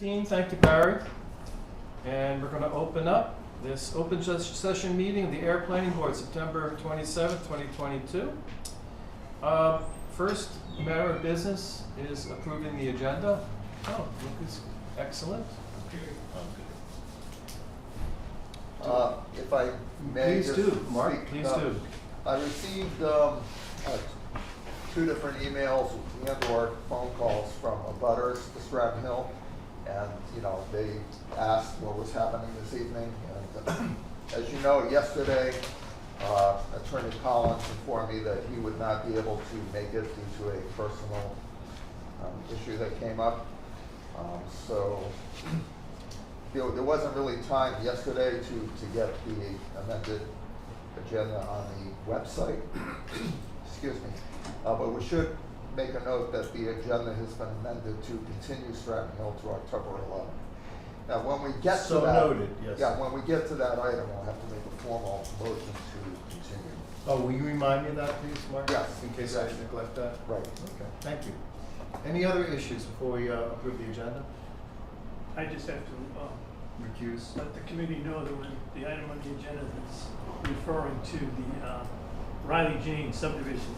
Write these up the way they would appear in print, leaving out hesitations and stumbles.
6:15. Thank you, Barry. And we're going to open up this open session meeting of the Ayer Planning Board, September 27th, 2022. First matter of business is approving the agenda. Oh, look, is excellent. If I may Please just do, Mark, speak, please do. I received two different emails and/or phone calls from abutters to Stratton Hill, and they asked what was happening this evening. And as you know, yesterday, Attorney Collins informed me that he would not be able to make it due to a personal issue that came up. So there wasn't really time yesterday to get the amended agenda on the website. Excuse me. But we should make a note that the agenda has been amended to continue Stratton Hill to October 11th. Now, when we get to that, noted, yes. Yeah, when we get to that item, we'll have to make a formal motion to continue. Oh, will you remind me of that, please, Mark? Yes. In case I neglect that? Right. Okay, thank you. Any other issues before we approve the agenda? I just have to Recuse? let the committee know that when the item on the agenda that's referring to the Riley Jane subdivision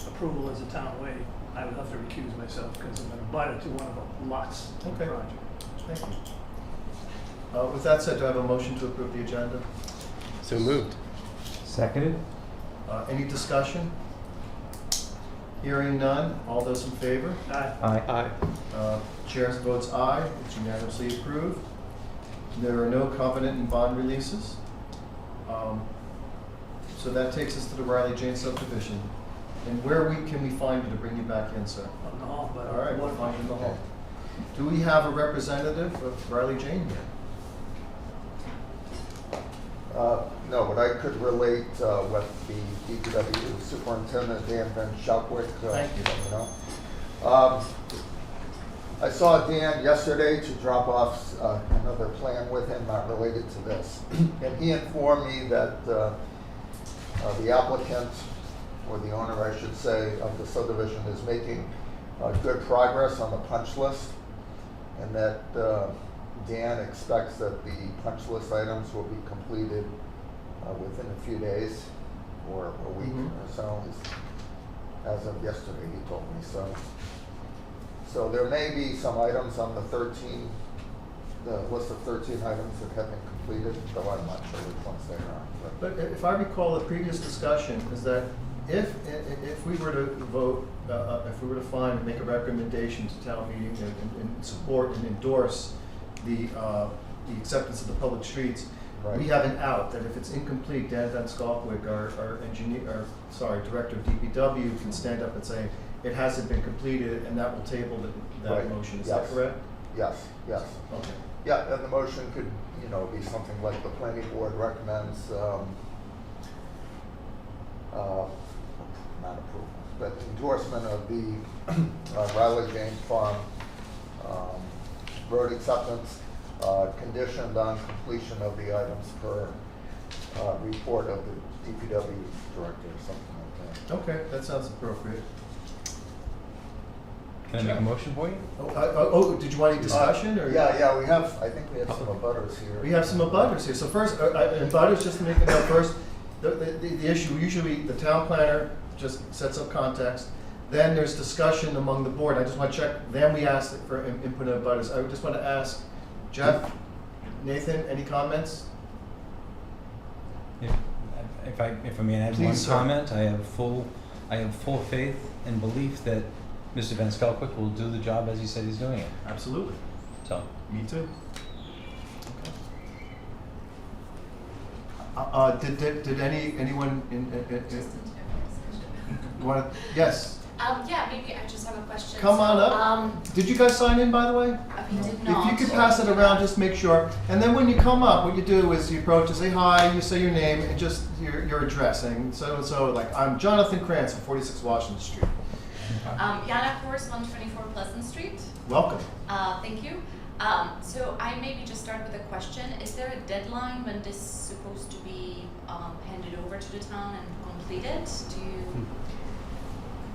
approval as a town way, I would have to recuse myself because I'm going to butt it to one of the lots of the Okay. project. Thank you. With that said, do I have a motion to approve the agenda? So moved. Seconded? Any discussion? Hearing none, all those in favor? Aye. Aye. Chair votes aye, it's unanimously approved. There are no covenant and bond releases. So that takes us to the Riley Jane subdivision. And where can we find you to bring you back in, sir? On the hall, but All right, we'll find you in the hall. Do we have a representative of Riley Jane here? No, but I could relate what the DPW Superintendent Dan Van Schalkwyk. Thank you. let me know. I saw Dan yesterday to drop off another plan with him, not related to this. And he informed me that the applicant, or the owner, I should say, of the subdivision is making good progress on the punch list, and that Dan expects that the punch list items will be completed within a few days or a week or so, as of yesterday, he told me. So there may be some items on the list of 13 items that have been completed, though I'm not sure which ones they are. But if I recall, the previous discussion is that if we were to vote, if we were to find and make a recommendation to town meeting and support and endorse the acceptance of the public streets, Right. we have an out, that if it's incomplete, Dan Van Schalkwyk, our director of DPW, can stand up and say, it hasn't been completed, and that will table that Right. motion. Is Yes. that correct? Yes, yes. Okay. Yeah, and the motion could, be something like the planning board recommends, not approval, but endorsement of the Riley Jane Farm road acceptance, conditioned on completion of the items per report of the DPW director or something like that. Okay, that sounds appropriate. Can I make a motion for you? Did you want any discussion? Or? Yeah, I think we have some abutters here. We have some abutters here. So first, abutters, just to make it know first, the issue, usually the town planner just sets up context. Then there's discussion among the board. I just want to check, then we ask for input of abutters. I just want to ask Jeff, Nathan, any comments? If I may add Please, one sir. comment, I have full faith and belief that Mr. Van Schalkwyk will do the job as he said he's doing it. Absolutely. So, Me too. Okay. Did anyone want to? Yes. Yeah, maybe I just have a question. Come on up. Did you guys sign in, by the way? We did not. If you could pass it around, just make sure. And then when you come up, what you do is you approach and say hi, you say your name and just your address. And so, like, I'm Jonathan Krantz, 46 Washington Street. Yana Kors, 124 Pleasant Street. Welcome. Thank you. So I maybe just start with a question. Is there a deadline when this is supposed to be handed over to the town and completed? Do you?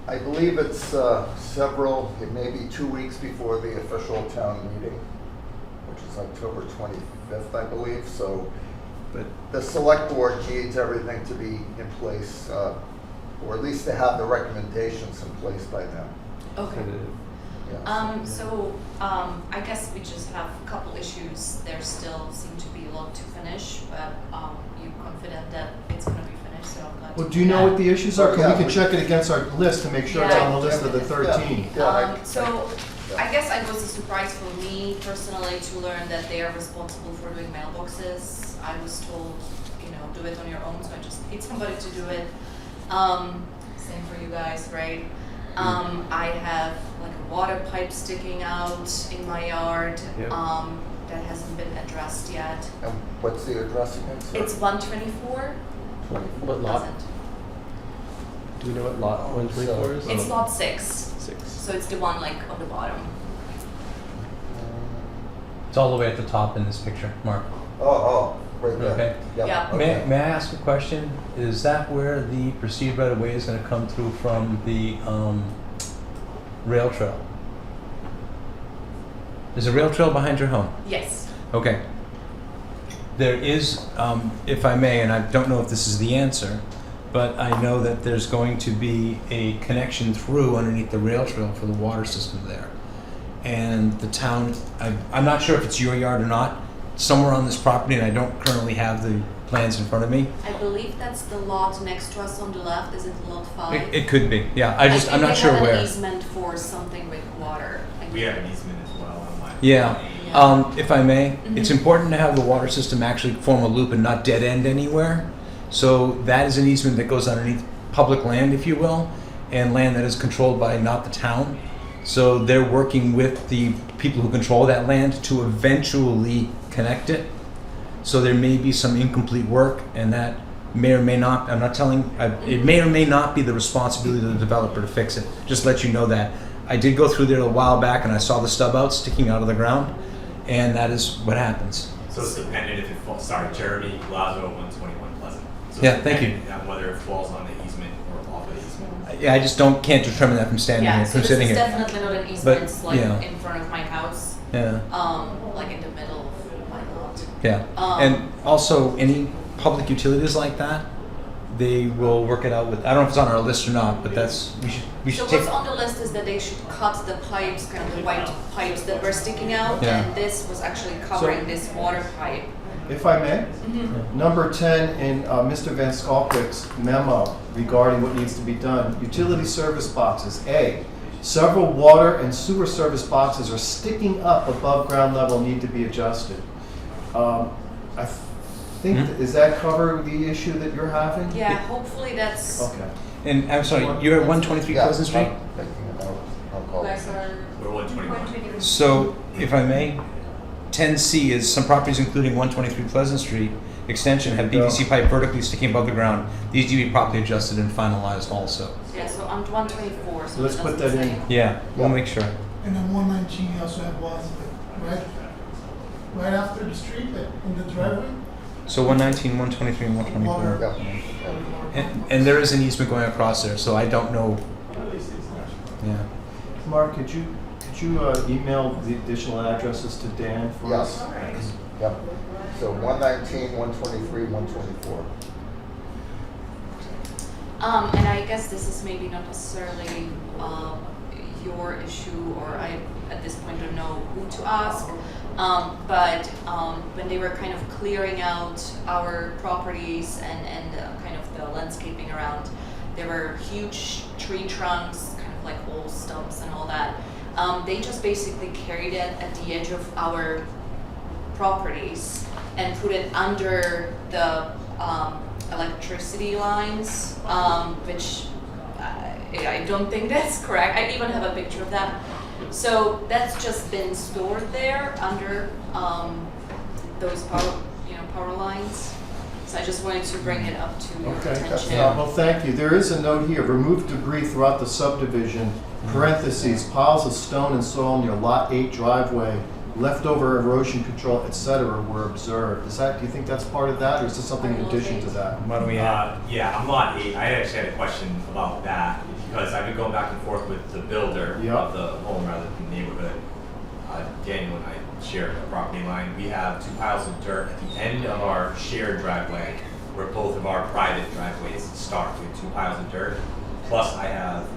I believe it's it may be 2 weeks before the official town meeting. was October 25th, I believe, so But the select board needs everything to be in place, or at least to have the recommendations in place by then. Okay. Yeah. I guess we just have a couple issues. There still seem to be a lot to finish, but you're confident that it's gonna be finished, so I'm glad to Well, do you know hear what the issues are? 'Cause Yeah, we can we- check it against our list to make sure it's on the list of the 13. Yeah, I guess it was a surprise for me personally to learn that they are responsible for doing mailboxes. I was told, do it on your own, so I just need somebody to do it. Same for you guys, right? I have like a water pipe sticking out in my yard, Yep. that hasn't been addressed yet. And what's the address again, sir? It's 124 What lot? Pleasant. Do we know what lot 124 is? It's lot 6, 6. so it's the one like on the bottom. it's all the way at the top in this picture, Mark. Oh, right there. Okay. Yeah. May, okay. may I ask a question? Is that where the perceived right of way is going to come through from the rail trail? There's a rail trail behind your home. Yes. Okay. There is, if I may, and I don't know if this is the answer, but I know that there's going to be a connection through underneath the rail trail for the water system there. And the town, I'm not sure if it's your yard or not, somewhere on this property, and I don't currently have the plans in front of me. I believe that's the lot next to us on the left. Is it lot 5? It could be, yeah. I'm not sure I think they have where. an easement for something with water. We have an easement as well on my. Yeah. If I may, it's Mhm. important to have the water system actually form a loop and not dead end anywhere. So that is an easement that goes underneath public land, if you will, and land that is controlled by not the town. So they're working with the people who control that land to eventually connect it. So there may be some incomplete work, and that may or may not, I'm not telling, it may or may not be the responsibility of the developer to fix it. Just let you know that. I did go through there a while back and I saw the stub out sticking out of the ground, and that is what happens. So it's dependent if it falls, sorry, Jeremy Lazo, 121 Pleasant. So Yeah, it's thank you. dependent on whether it falls on the easement or off the easement. Yeah, I just can't determine that from standing Yeah, here, so from this sitting is here. definitely not an easement. It's like yeah. in front of my house, Yeah, like in the middle of my lot. yeah. And also, any public utilities like that, they will work it out with, I don't know if it's on our list or not, but we So should take. what's on the list is that they should cut the pipes, kind of the white pipes that were sticking out, Yeah. and this was actually covering this water pipe. If I may, number 10 in Mr. Van Skalkwyk's memo regarding what needs to be done, utility service boxes. A, several water and sewer service boxes are sticking up above ground level, need to be adjusted. I think, does that cover the issue that you're having? Yeah, hopefully that's. Okay. And I'm sorry, you're at 123 Yeah, Pleasant Street? I'm making a note. I'll call You it. guys are. We're 121. So, if I may, 10C is some properties including 123 Pleasant Street Extension have There you go. PVC pipe vertically sticking above the ground. These need to be properly adjusted and finalized also. Yeah, so on 124. So Let's it put doesn't that in. say. Yeah, we'll Yeah. make sure. And on 119, you also have walls, right after the street, in the driveway. So 119, 123, and 124. Yeah. And there is an easement going across there, so I don't know. Yeah. Mark, could you email the additional addresses to Dan for us? Yes. Yep. So 119, 123, 124. And I guess this is maybe not necessarily your issue, or I at this point don't know who to ask. But when they were kind of clearing out our properties and kind of the landscaping around, there were huge tree trunks, kind of like old stumps and all that. They just basically carried it at the edge of our properties and put it under the electricity lines, which I don't think that's correct. I even have a picture of that. So that's just been stored there under those power lines. So I just wanted to bring it up to your Okay, attention. well, thank you. There is a note here, remove debris throughout the subdivision, parentheses, piles of stone and soil near Lot 8 driveway, leftover erosion control, et cetera, were observed. Is that, do you think that's part of that, or is this something in addition to that? Why don't we add? Yeah, I'm lot 8. I actually had a question about that because I've been going back and forth with the builder Yeah. of the home rather than the neighborhood. Daniel and I share a property line. We have 2 piles of dirt at the end of our shared driveway, where both of our private driveways start. We have 2 piles of dirt. Plus, I have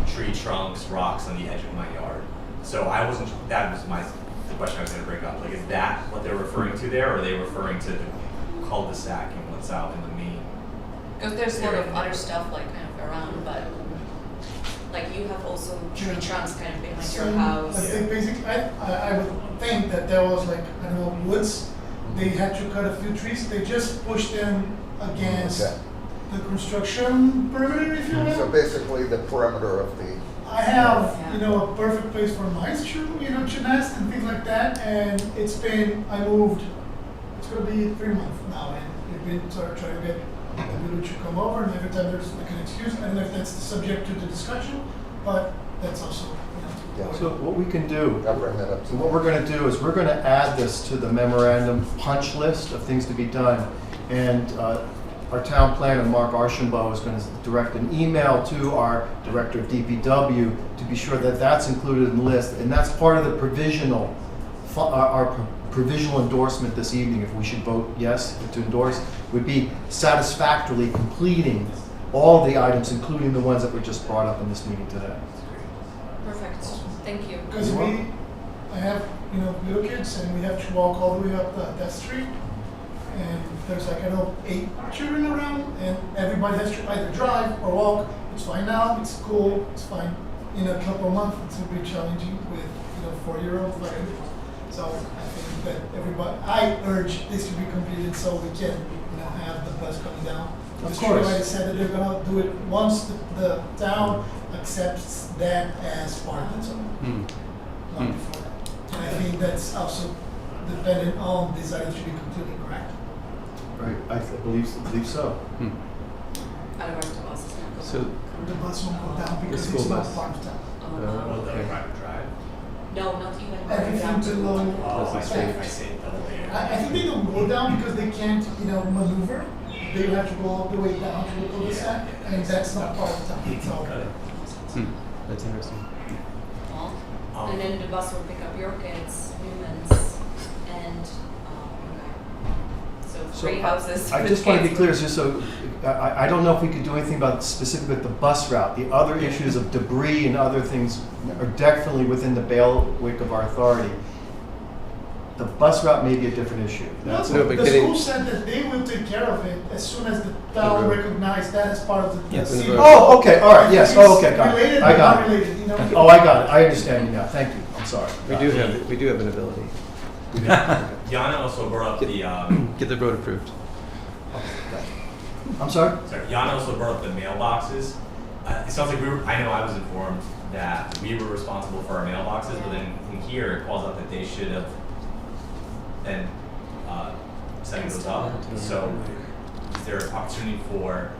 tree trunks, rocks on the edge of my yard. So I wasn't. That was the question I was going to bring up. Like, is that what they're referring to there, or are they referring to the cul-de-sac and what's out in the main? Because there's a lot of other stuff like kind of around, but like you have also tree trunks kind of behind So, your house. I think basically, I would think that there was like, I don't know, woods. They had to cut a few trees. They just pushed them against Okay. the construction perimeter, if you will. So basically the perimeter of the, I have, Yeah. you know, a perfect place for mice to, you know, to nest and things like that. And I moved, it's gonna be 3 months now, and we've been sort of trying to get the village to come over, and every time there's like an excuse. I don't know if that's the subject to the discussion, but that's also, you know. Yeah. So what we can do, I'll bring that up to so what we're gonna do is we're gonna add this to the memorandum punch list of things to be done. And our town planner, Mark Archambault, is gonna direct an email to our director of DPW to be sure that that's included in the list. And that's part of the provisional, our provisional endorsement this evening, if we should vote yes to endorse, would be satisfactorily completing all the items, including the ones that were just brought up in this meeting today. Perfect. Thank you. Because I have, you know, little kids, and we have to walk all the way up that street. And there's like, I know, 8 children around, and everybody has to either drive or walk. It's fine now, it's cool, it's fine. In a couple of months, it's gonna be challenging with, you know, 4-year-olds. Like, so I think that I urge this to be completed so we can, you know, have the bus coming down. Of The course. streetlight said that they're gonna do it once the town accepts that as part of it, so not before that. And I think that's also dependent on this item to be completely correct. Right, I believe so. Otherwise, the bus is not going. So, The bus won't go down because school it's not bus. part of town. Oh, Uh, no. Well, the Okay. private drive. No, not even Everything down to below. Oh, I see. Yeah. I see. Double layer. I think they don't go down because they can't, you know, maneuver. They have to go all the way down to the cul-de-sac, and that's not part of town. So Got it. that's interesting. Well, and then the bus will pick up your kids, humans, and okay. So 3 houses. I with just want to be kids. clear, just so, I don't know if we could do anything about specific with the bus route. The other issues of debris and other things are definitely within the bailiwick of our authority. The bus route may be a different issue. That's No, but the getting- school said that they will take care of it as soon as the town road. recognizes that as part of the Yes. city. The road. Oh, okay, all right, yes, oh, okay, got Related, it. I but got not it. related, you know. Oh, I got it, I understand you now, thank you, I'm sorry. We do have an ability. Yana also brought up the Get the road approved. I'm sorry? sorry. Yana also brought up the mailboxes. It sounds like I know I was informed that we were responsible for our mailboxes, but then in here it calls out that they should have been setting those up. So is there an opportunity for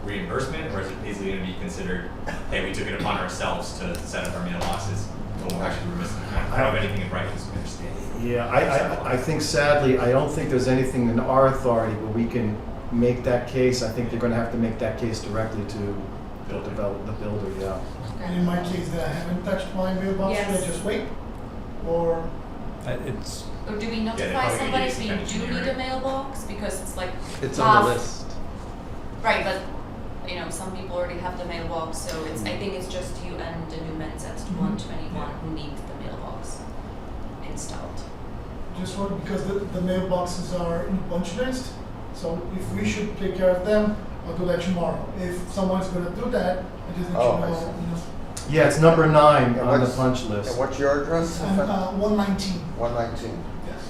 reimbursement, or is it basically going to be considered, hey, we took it upon ourselves to set up our mailboxes when we're actually missing? I don't have anything in writing, so I understand. Yeah, I think sadly, I don't think there's anything in our authority where we can make that case. I think they're gonna have to make that case directly to the builder, yeah. And in my case, that I haven't touched my mailbox, should Yes. I just wait? Or, It's Or do we they're notify probably somebody gonna if use we kind of do need a generic. mailbox? Because it's like on half- the list. Right, but you know, some people already have the mailbox, so it's. I think it's just you and the new mens at 121 who need the mailbox installed. just what, because the mailboxes are in punch list, so if we should take care of them, I'll do that tomorrow. If someone's gonna do that, I just need Oh, to I know, see. you know. Yeah, it's number 9 And on the what's- punch list. And what's your address? And 119, 119. yes.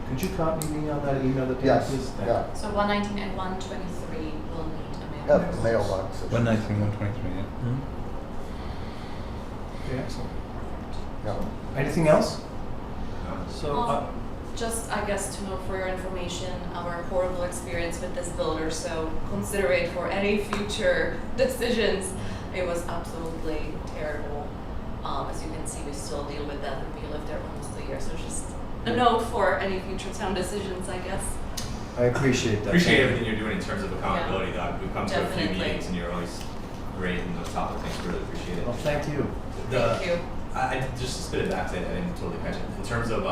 Could you copy me on that email that Yes, please? Thank yeah. So 119 and 123 will need a Have mailbox. the mailbox. 119, 123, yeah. you. Okay, excellent. Yeah. Anything else? So, Just, I guess, to note for your information, our horrible experience with this builder, so consider it for any future decisions. It was absolutely terrible. As you can see, we still deal with that, and we lived there almost a year, so just a note for any future town decisions, I guess. I appreciate that. Appreciate Thank you. everything you're doing in terms of accountability, though. We've come to a few Definitely. meetings and you're always great in those topic things. Really appreciate it. Well, thank you. The Thank you. I just spit it back to I didn't totally catch it. In terms of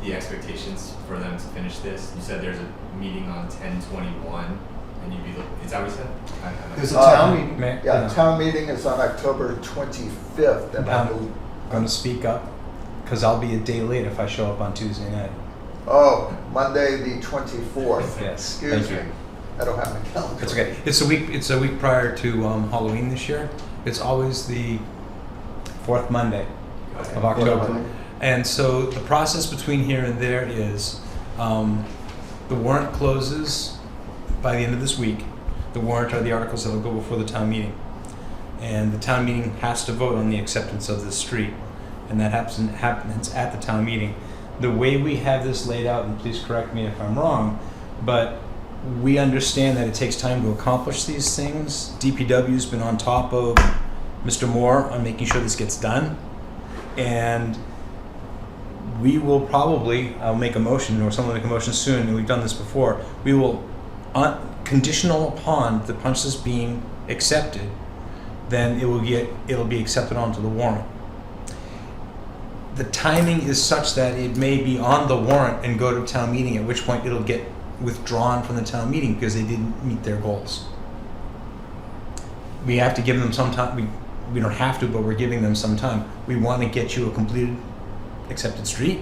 the expectations for them to finish this, you said there's a meeting on 10/21, and you'd be looking. Is that what you said? There's a town meeting. Yeah, town meeting is on October 25th, and I believe, I'm going to speak up because I'll be a day late if I show up on Tuesday night. oh, Monday the 24th. Yes, Excuse thank me. you. I don't have my calendar. It's okay. It's a week prior to Halloween this year. It's always the fourth Monday of October. Monday. And so the process between here and there is the warrant closes by the end of this week. The warrant are the articles that will go before the town meeting. And the town meeting has to vote on the acceptance of this street. And that happens at the town meeting. The way we have this laid out, and please correct me if I'm wrong, but we understand that it takes time to accomplish these things. DPW's been on top of Mr. Moore on making sure this gets done. And we will probably, I'll make a motion, or someone will make a motion soon, and we've done this before, we will, conditional upon the punch list being accepted, then it'll be accepted onto the warrant. The timing is such that it may be on the warrant and go to town meeting, at which point it'll get withdrawn from the town meeting because they didn't meet their goals. We have to give them some time. We don't have to, but we're giving them some time. We want to get you a completed, accepted street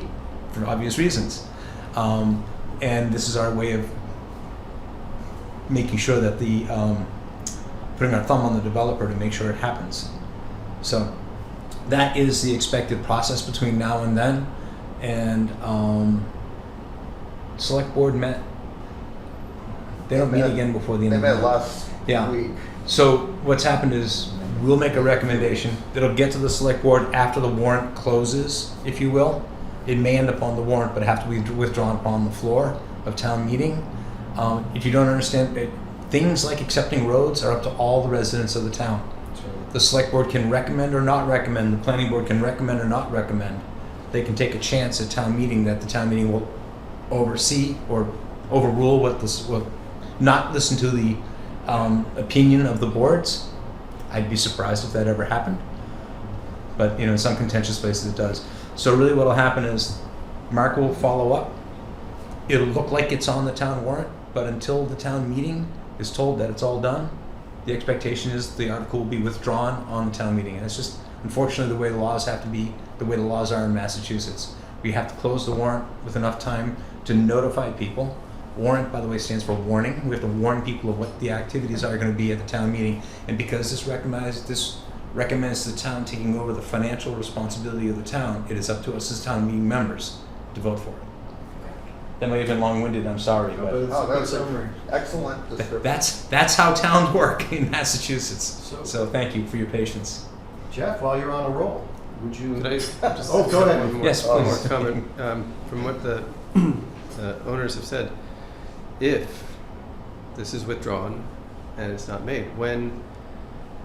for obvious reasons. And this is our way of making sure that putting our thumb on the developer to make sure it happens. So that is the expected process between now and then. And select board met. They don't meet again before the end They of the met month. last week. So what's happened is we'll make a recommendation. It'll get to the select board after the warrant closes, if you will. It may end up on the warrant, but have to be withdrawn upon the floor of town meeting. If you don't understand it, things like accepting roads are up to all the residents of the town. The select board can recommend or not recommend. The planning board can recommend or not recommend. They can take a chance at town meeting that the town meeting will oversee or overrule not listen to the opinion of the boards. I'd be surprised if that ever happened. But in some contentious places it does. So really what'll happen is Mark will follow up. It'll look like it's on the town warrant, but until the town meeting is told that it's all done, the expectation is the article will be withdrawn on the town meeting. And it's just unfortunately the way the laws have to be, the way the laws are in Massachusetts. We have to close the warrant with enough time to notify people. Warrant, by the way, stands for warning. We have to warn people of what the activities are going to be at the town meeting. And because this recommends the town taking over the financial responsibility of the town, it is up to us as town meeting members to vote for it. That may have been long-winded, I'm sorry, But but it's a Oh, that good was summary. an excellent description. that's how towns work in Massachusetts. So thank you for your patience. Jeff, while you're on a roll, would you? Could I just Oh, go ahead. one more, Yes, one more please. comment from what the owners have said. If this is withdrawn and it's not made,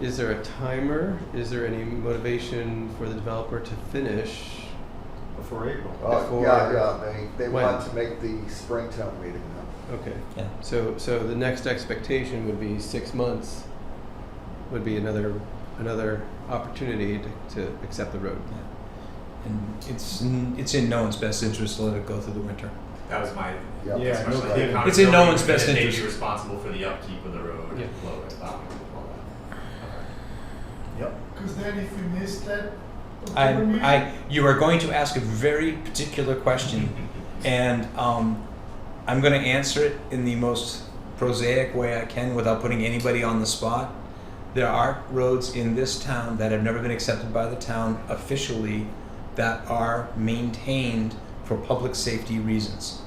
is there a timer? Is there any motivation for the developer to finish? Before April. Oh, yeah, they When? want to make the Springtown meeting now. Okay. Yeah. So the next expectation would be 6 months. Would be another opportunity to accept the road. And it's in no one's best interest to let it go through the winter. That was my. Yeah. Yeah, especially no the kidding. It's in no one's accountability best that interest. They'd be responsible for the upkeep of the road, Yeah. flow, and plowing, all that. Yep. Because then if we miss that October meeting, You are going to ask a very particular question, and I'm going to answer it in the most prosaic way I can without putting anybody on the spot. There are roads in this town that have never been accepted by the town officially that are maintained for public safety reasons.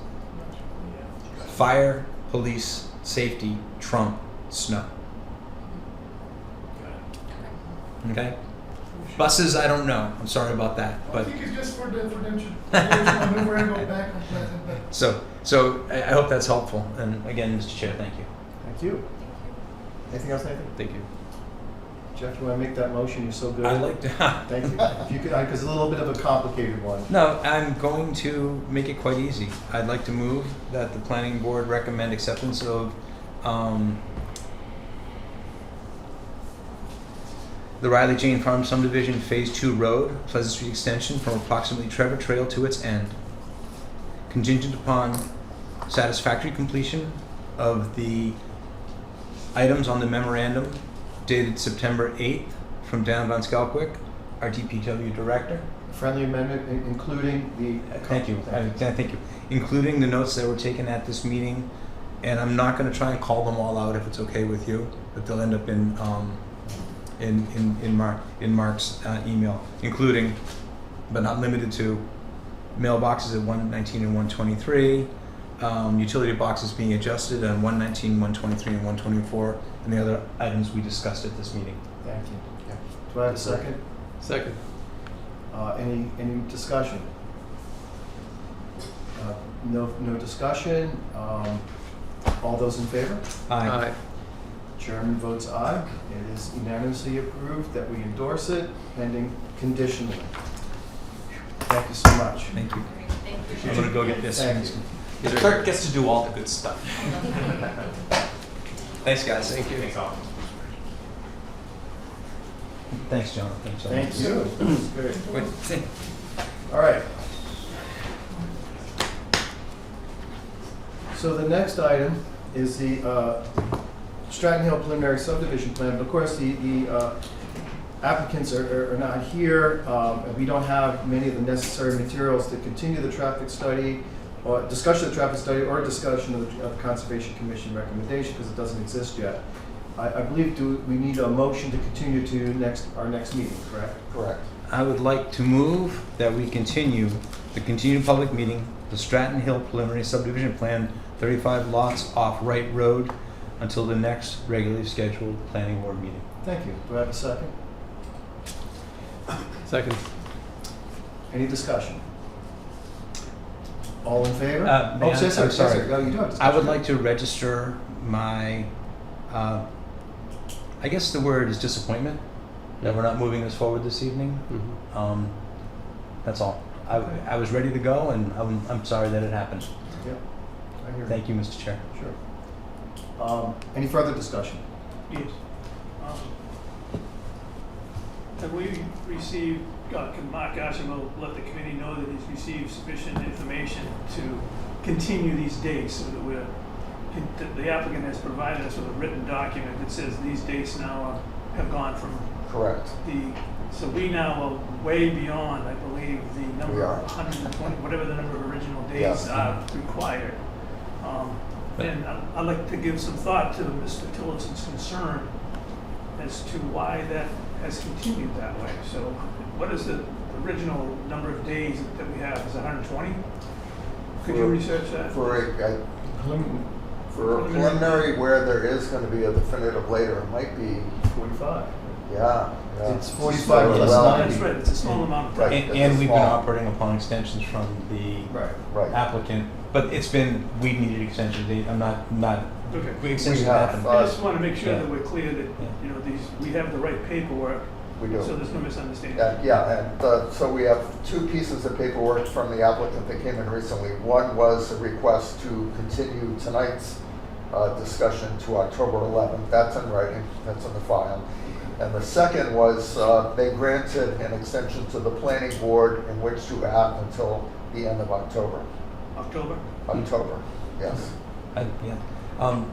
Fire, police, safety, trump, snow. Okay? Buses, I don't know. I'm sorry about that. I But think it's just for them to maneuver and go back on Pleasant, but so I hope that's helpful. And again, Mr. Chair, thank you. Thank you. Anything else, Nathan? Thank you. Jeff, you want to make that motion? You're so good. I'd like to. Thank you. If you could, because it's a little bit of a complicated one. No, I'm going to make it quite easy. I'd like to move that the planning board recommend acceptance of the Riley Jane Farm subdivision Phase 2 road, Pleasant Street extension from approximately Trevor Trail to its end, contingent upon satisfactory completion of the items on the memorandum dated September 8th from Dan Von Skalkwyk, our DPW director. Friendly amendment, including the. Thank you. Thank you. Including the notes that were taken at this meeting, and I'm not going to try and call them all out if it's okay with you, but they'll end up in Mark's email, including, but not limited to, mailboxes at 119 and 123, utility boxes being adjusted on 119, 123, and 124, and the other items we discussed at this meeting. Thank you. Do I have a second? Second. Any discussion? No discussion. All those in favor? Aye. Chairman votes aye. It is unanimously approved that we endorse it, pending conditionally. Thank you so much. Thank you. Thank you. I'm going to go get this. Thank you. The clerk gets to do all the good stuff. Thanks, guys. Thank you. Thanks all. Thanks, John. Thanks, John. Thank you. This is great. Wait, All right. So the next item is the Stratton Hill preliminary subdivision plan. But of course, the applicants are not here, and we don't have many of the necessary materials to continue the traffic study, or discussion of the traffic study, or discussion of the Conservation Commission recommendation, because it doesn't exist yet. I believe we need a motion to continue to our next meeting, correct? Correct. I would like to move that we continue the continued public meeting, the Stratton Hill preliminary subdivision plan, 35 lots off Wright Road, until the next regularly scheduled planning board meeting. Thank you. Do I have a second? Second. Any discussion? All in favor? May I- yes, sir. I'm Yes, sorry. sir. Oh, you do have discussion. I would like to register my, I guess the word is disappointment that we're not moving this forward this evening. Mhm. That's all. I was ready to go, and I'm sorry that it happened. Yep. I hear you. Thank you, Mr. Chair. Sure. Any further discussion? Yes. Have we received, can Mark Ashimo let the committee know that he's received sufficient information to continue these dates so that the applicant has provided us with a written document that says these dates now have gone from Correct. so we now are way beyond, I believe, the We number are. of 120, whatever the number of original Yes. days are required. And I'd like to give some thought to Mr. Tillison's concern as to why that has continued that way. So what is the original number of days that we have? Is it 120? Could you research that? For a preliminary where there is going to be a definitive later, it might be, 45. yeah. It's 45 plus Well, 90. That's right, it's a small amount of time. Right. And we've been Small. operating upon extensions from the Right. Right. applicant, but we needed extensions. I'm not, Okay. extensions We have, happened. I just want to make sure Yeah. that we're clear that, you know, we have the right paperwork, We do. so there's no misunderstanding. Yeah, and so we have two pieces of paperwork from the applicant that came in recently. One was a request to continue tonight's discussion to October 11th. That's in writing, that's in the file. And the second was they granted an extension to the planning board in which to act until the end of October. October? October, yes.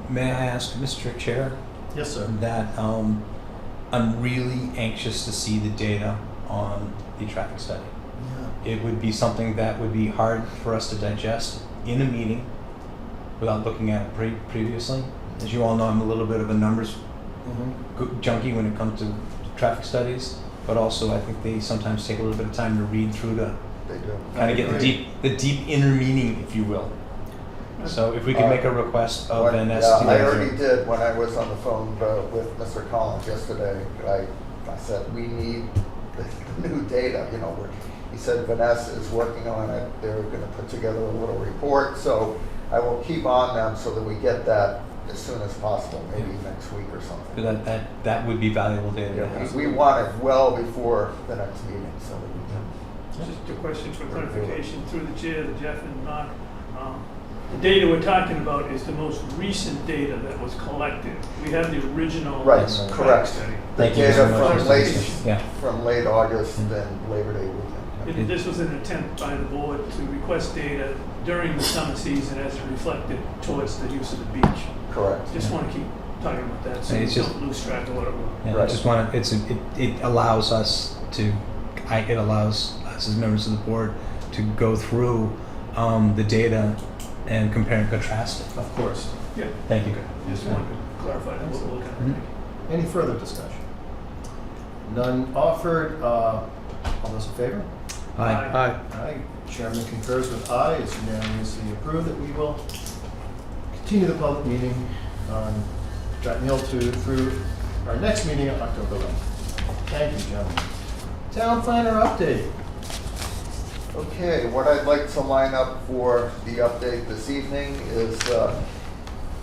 May I ask, Mr. Chair, Yes, sir. that I'm really anxious to see the data on the traffic study. It would be something that would be hard for us to digest in a meeting without looking at it previously. As you all know, I'm a little bit of a numbers junkie when it comes to traffic studies, but also I think they sometimes take a little bit of time to read through to They do. kind of get the deep inner meaning, if you will. So if we could make a request of an Yeah, estimate. I already did when I was on the phone with Mr. Collins yesterday. I said, we need the new data, you know. He said Vanessa is working on it. They're gonna put together a little report. So I will keep on them so that we get that as soon as possible, maybe next week or something. That would be valuable data to Yeah, have. we want it well before the next meeting so that we can. Just a question for clarification through the chair to Jeff and Mark. The data we're talking about is the most recent data that was collected. We have the original. Right, traffic correct. study. Thank you Data very much. from late, Yeah. from late August and Labor Day weekend. And this was an attempt by the board to request data during the summer season as it reflected towards the use of the beach. Correct. Just want to keep talking about that so And we it's just- don't lose track of what it was. Yeah, I Right. just want to, it allows us to, it allows us as members of the board to go through the data and compare and contrast it. Of course. Yeah. Thank you. Just wanted to clarify that. What we're looking at. Mhm. Any further discussion? None offered. All those in favor? Aye. Aye. Aye. Chairman concurs with aye. It's unanimously approved that we will continue the public meeting on Stratton Hill through our next meeting on October 11th. Thank you, gentlemen. Town planner update. Okay, what I'd like to line up for the update this evening is,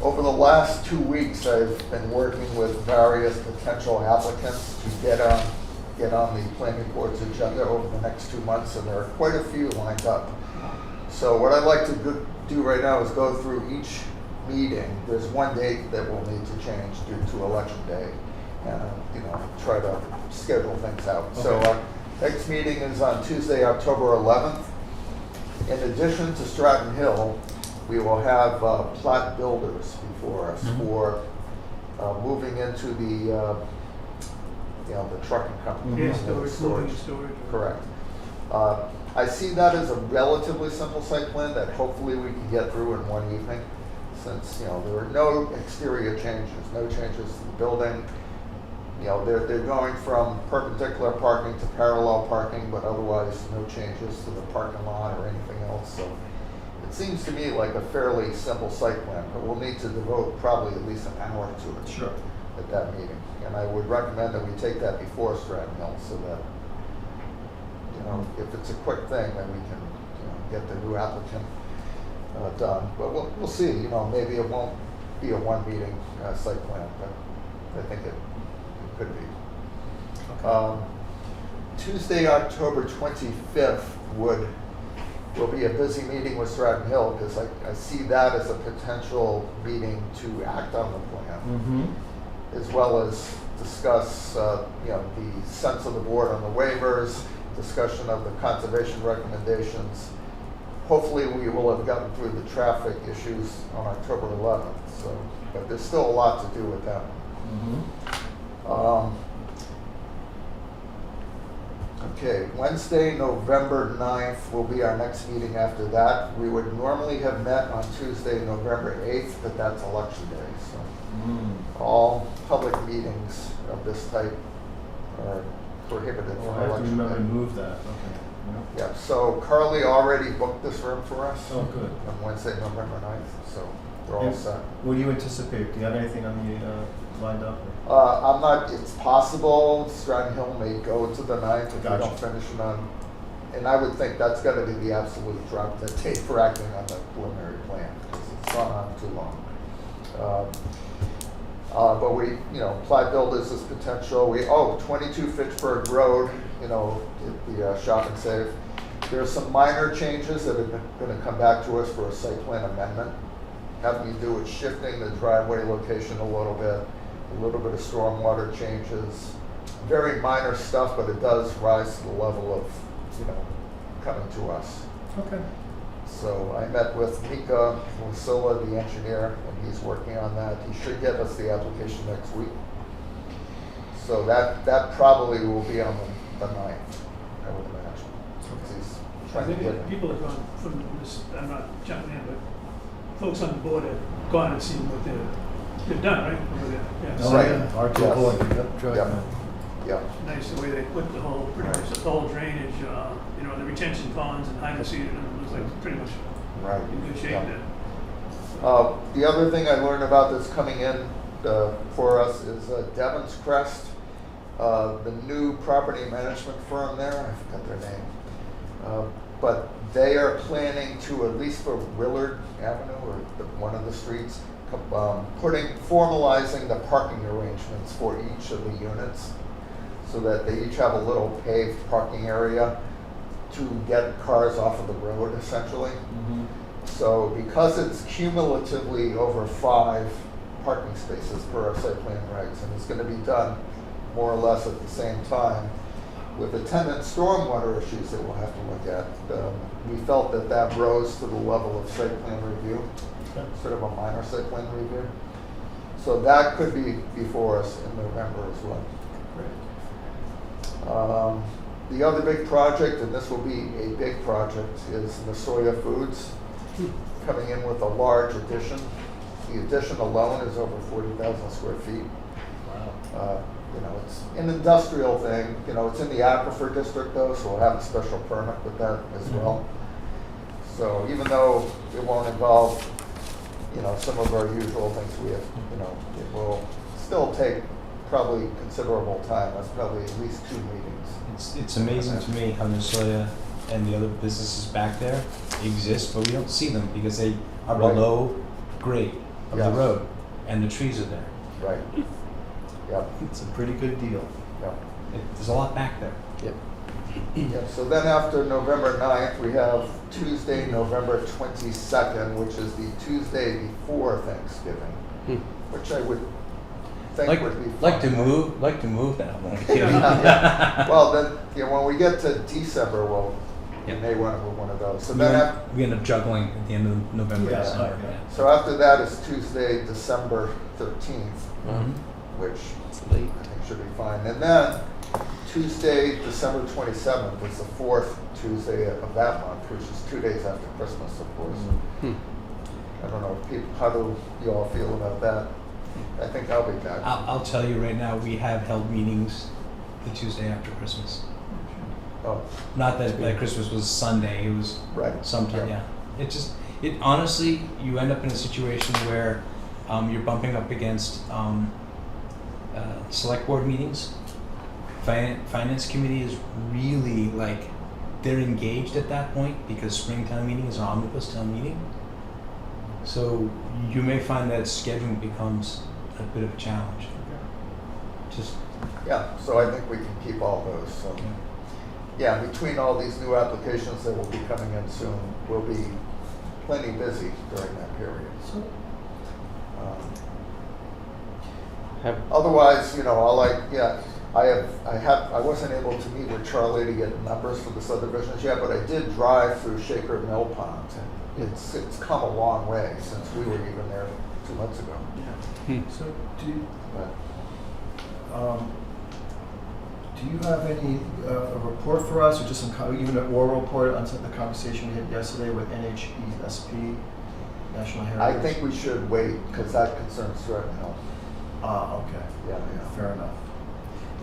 over the last 2 weeks, I've been working with various potential applicants to get on the planning board's agenda over the next 2 months, and there are quite a few lined up. So what I'd like to do right now is go through each meeting. There's one date that will need to change due to election day, and, try to schedule things out. So Okay. our next meeting is on Tuesday, October 11th. In addition to Stratton Hill, we will have plat builders before us for moving into the trucking company. Yeah, storage, moving storage. Correct. I see that as a relatively simple site plan that hopefully we can get through in one evening, since, there are no exterior changes, no changes to the building. They're going from perpendicular parking to parallel parking, but otherwise no changes to the parking lot or anything else. So it seems to me like a fairly simple site plan, but we'll need to devote probably at least an hour to it. Sure. At that meeting. And I would recommend that we take that before Stratton Hill so that, if it's a quick thing, then we can, get the new applicant done. But we'll see, maybe it won't be a one meeting site plan, but I think it could be. Tuesday, October 25th will be a busy meeting with Stratton Hill because I see that as a potential meeting to act on the plan. Mm-hmm. As well as discuss, the sense of the board on the waivers, discussion of the conservation recommendations. Hopefully, we will have gotten through the traffic issues on October 11th. So, but there's still a lot to do with that. Mm-hmm. Okay, Wednesday, November 9th will be our next meeting after that. We would normally have met on Tuesday, November 8th, but that's election day. So all public meetings of this type are prohibited Well, from I have to election remember to day. move that. Okay. Yeah, so Carly already booked this room for us Oh, good. on Wednesday, November 9th, so we're all And set. What do you anticipate? Do you have anything on the lined up? I'm not, it's possible Stratton Hill may go to the 9th if we Gotcha. don't finish it on, and I would think that's gotta be the absolute drop dead date for acting on the preliminary plan, because it's gone on too long. But we, plat builders is potential, 22 Fitchburg Road, the shop and save. There are some minor changes that are gonna come back to us for a site plan amendment, having to do with shifting the driveway location a little bit of stormwater changes. Very minor stuff, but it does rise to the level of, coming to us. Okay. So I met with Mika Lucilla, the engineer, and he's working on that. He should get us the application next week. So that probably will be on the 9th, I would imagine. Because he's I trying to think get that people have gone from this, I'm not jumping in, but folks on the board have gone and seen what they've done, right, over there. Yeah, Oh, so Right. yeah. Our Yes. board. Yep. Yeah. Yeah. nice the way they put the whole, pretty much the whole drainage, the retention ponds and hydroseeded, and it looks like pretty much Right. in good shape Yeah. there. The other thing I learned about that's coming in for us is Devon's Crest, the new property management firm there. I forgot their name. But they are planning to, at least for Willard Avenue or one of the streets, formalizing the parking arrangements for each of the units so that they each have a little paved parking area to get cars off of the road, essentially. Mm-hmm. So because it's cumulatively over 5 parking spaces per our site plan regs, and it's gonna be done more or less at the same time, with attendant stormwater issues that we'll have to look at, we felt that that rose to the level of site plan review, sort of a minor site plan review. So that could be before us in November as well. The other big project, and this will be a big project, is Nasoya Foods coming in with a large addition. The addition alone is over 40,000 square feet. Wow. You know, it's an industrial thing. You know, it's in the aquifer district though, so we'll have a special permit with that as well. So even though it won't involve, you know, some of our usual things we have, you know, it will still take probably considerable time. That's probably at least 2 meetings. It's amazing to me how Nusoya and the other businesses back there exist, but we don't see them because they are Right. below grade of Yes. the road, and the trees are there. Right. Yep. It's a pretty good deal. Yep. There's a lot back there. Yep. Yeah, so then after November 9th, we have Tuesday, November 22nd, which is the Tuesday before Thanksgiving, which I would think would be fun. Like to move that one. Yeah. Well, then, you know, when we get to December, we Yeah. may want to move one of those. So We then, we end up juggling at the end of November, Yeah, December. yeah. so after that is Tuesday, December 13th, Mhm. which It's late. I think should be fine. And then Tuesday, December 27th is the 4th Tuesday of that month, which is 2 days after Christmas, of course. Hmm. I don't know, how do you all feel about that? I think I'll be back. I'll tell you right now, we have held meetings the Tuesday after Christmas. Oh, Not that Christmas was Sunday, it was right. sometime, yeah. It honestly, you end up in a situation where you're bumping up against select board meetings. Finance committee is really like, they're engaged at that point because spring town meeting is an omnibus town meeting. So you may find that scheduling becomes a bit of a challenge. Just, Yeah, so I think we can keep all those, so. Yeah, between all these new applications that will be coming in soon, we'll be plenty busy during that period. So, Otherwise, you know, I wasn't able to meet with Charlie to get numbers for the subdivisions yet, but I did drive through Shaker Mill Pond, and it's come a long way since we were even there 2 months ago. so do you, But do you have any, a report for us, or just even an oral report on some of the conversation we had yesterday with NHESP, National Heritage? I think we should wait, because that concerns Threaten Hill. Ah, okay. Yeah. Fair enough.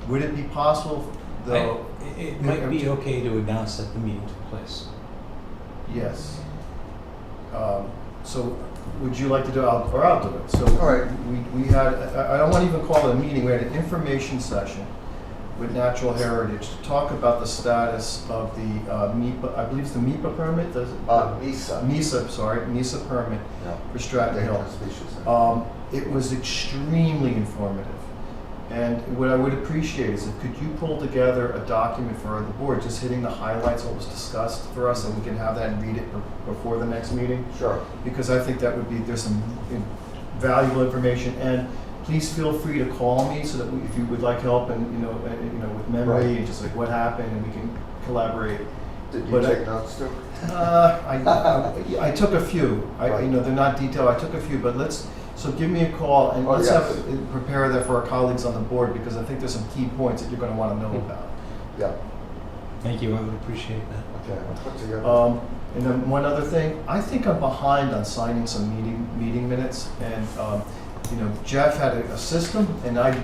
Would it be possible, though? it might be okay to announce that the meeting took place. Yes. So would you like to do it, or I'll do it? So All right. we had, I don't want to even call it a meeting, we had an information session with Natural Heritage to talk about the status of the MIPA, I believe it's the MIPA permit, does it? MISA permit Yeah. for Stratton Hill. Dangerous species. It was extremely informative. And what I would appreciate is if could you pull together a document for the board, just hitting the highlights, what was discussed for us, and we can have that and read it before the next meeting? Sure. Because I think that would be, there's some valuable information. And please feel free to call me so that if you would like help and, with memory Right. and just like what happened, and we can collaborate. Did you But take notes too? I took a few. Right. They're not detailed. I took a few, but so give me a call and Oh, let's yes. prepare that for our colleagues on the board, because I think there's some key points that you're going to want to know about. Yeah. Thank you, I would appreciate that. Okay, I'll put together. And then one other thing, I think I'm behind on signing some meeting minutes, and Jeff had a system, and I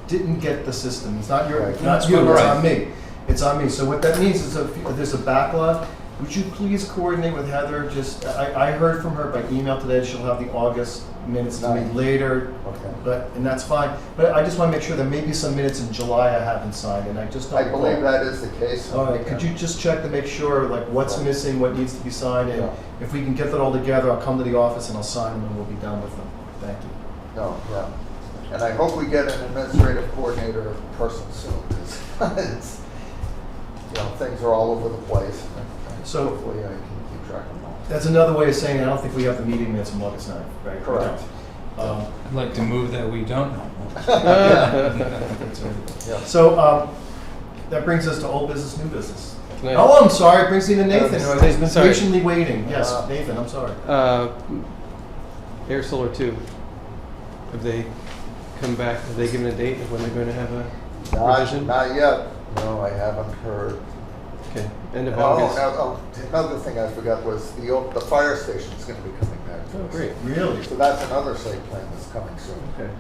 didn't get the system. It's not Right. not you. It's Right. on me. It's on me. So what that means is there's a backlog. Would you please coordinate with Heather? I heard from her by email today. She'll have the August minutes to me Nice. later, Okay. and that's fine. But I just want to make sure there may be some minutes in July I haven't signed, and I just don't I believe recall. that is the case. All right, could you just check to make sure, like, what's Right. missing, what needs to be signed, and Yeah. if we can get that all together, I'll come to the office and I'll sign them, and we'll be done with them. Thank you. No, yeah. And I hope we get an administrative coordinator person soon, because things are all over the place. So- Hopefully I can keep track of them all. That's another way of saying I don't think we have the meeting minutes from August 9th, right? We Correct. don't. I'd like to move that we don't know. Yeah. So that brings us to old business, new business. Can I- Oh, I'm sorry, it brings me to Nathan, who has been Sorry. patiently waiting. Yes, Nathan, I'm sorry. Air Solar 2, have they come back, have they given a date of when they're going to have a revision? Not yet. No, I haven't heard. Okay, end of Oh, August. another thing I forgot was the fire station's gonna be coming back to Oh, us. great. Really? So that's another site plan that's coming soon. Okay,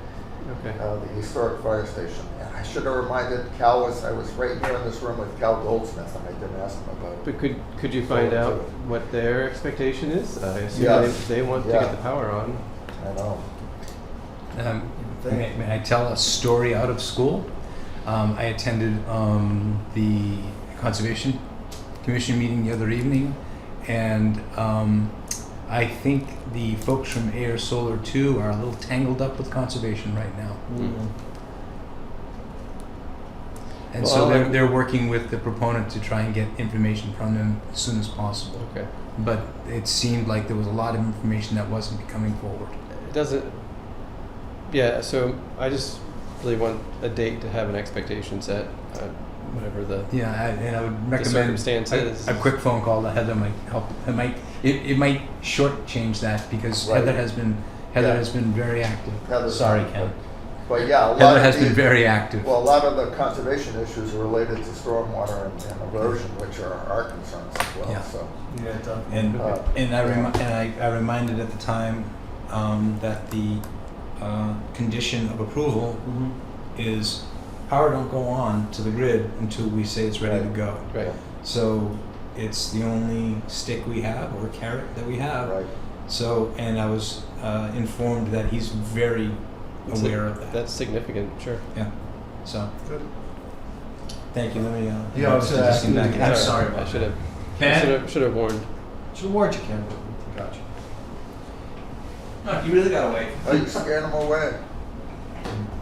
okay. The historic fire station. And I should have reminded I was right here in this room with Cal Goldsmith, and I didn't ask him about it. But could you find Forward out to it. what their expectation is? I assume Yes. they want to Yeah. get the power on. I know. May I tell a story out of school? I attended the Conservation Commission meeting the other evening, and I think the folks from Ayer Solar 2 are a little tangled up with conservation right now. And so Well, they're working with the proponent to try and get information from them as soon as possible. Okay. But it seemed like there was a lot of information that wasn't coming forward. It doesn't, yeah, so I just really want a date to have an expectation set, whatever the, Yeah, and I would recommend circumstances. a quick phone call to Heather might help. It might shortchange that because Right. Heather has been very active. Heather's Sorry, been- Ken. But yeah, a lot Heather of has the- been very active. Well, a lot of the conservation issues are related to stormwater and erosion, which are our concerns as well, Yeah. so. Yeah, And I reminded at the time that the condition of approval is power don't go on to the grid until we say it's ready to go. right, So it's the only stick we have or carrot that we have. Right. So, and I was informed that he's very aware of that. That's significant, sure. Yeah. So, Good. thank you. Let me. Yeah, I was gonna ask you back. to- I'm sorry about I should have, Ken? should have warned. Should have warned you, Ken. Gotcha. No, you really gotta wait. Oh, you scared them away.